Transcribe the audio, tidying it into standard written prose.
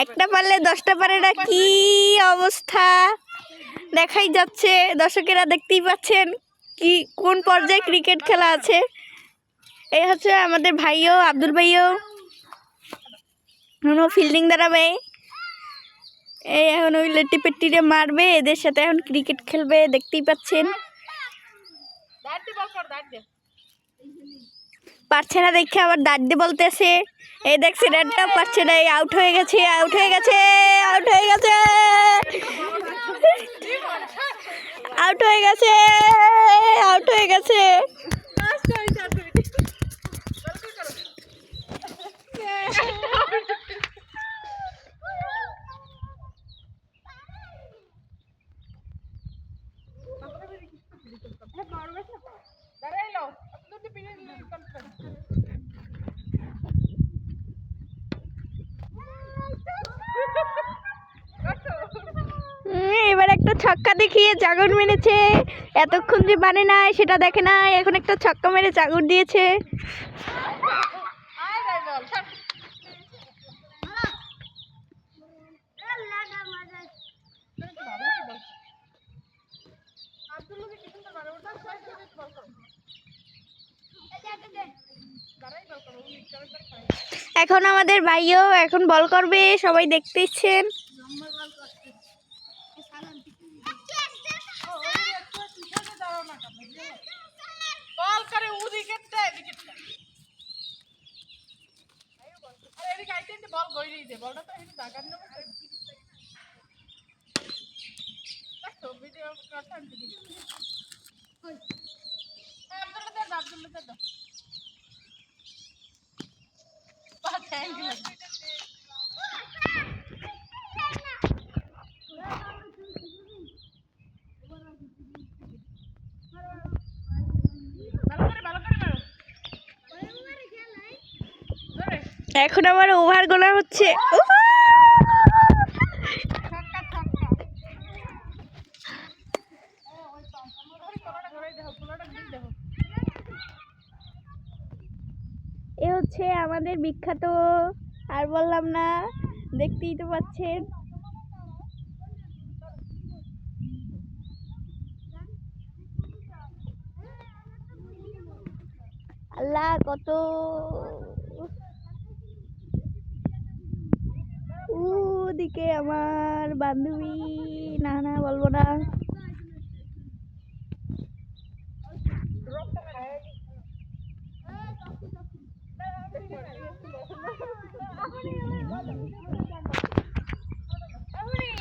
একটা পারলে 10টা পারে না, কি অবস্থা দেখাই যাচ্ছে। দর্শকেরা দেখতেই পাচ্ছেন কি কোন পর্যায়ে ক্রিকেট খেলা আছে। এই হচ্ছে আমাদের ভাইও আব্দুল ভাইও ফিল্ডিং দাঁড়াবে। এই এখন ওই লেটি পেটিরে মারবে, এদের সাথে এখন ক্রিকেট খেলবে, দেখতেই পাচ্ছেন। পারছে না দেখে আবার দাঁড় দিয়ে বলতেছে। এই দেখছে রেডটা পারছে না, আউট হয়ে গেছে, আউট হয়ে গেছে, আউট হয়ে গেছে, আউট হয়ে গেছে, আউট হয়ে গেছে। এবার একটা ছক্কা দেখিয়ে জাগর মেরেছে। এতক্ষণ যে বানে নাই সেটা দেখে নাই, এখন একটা ছক্কা মেরে জাগর দিয়েছে। এখন আমাদের ভাইও এখন বল করবে, সবাই দেখতে ইচ্ছেন। এখন আমার ওভার গোলা হচ্ছে। এ হচ্ছে আমাদের বিখ্যাত, আর বললাম না, দেখতেই তো পাচ্ছেন। আল্লাহ কত ওদিকে আমার বান্ধবী, না না বলবো না।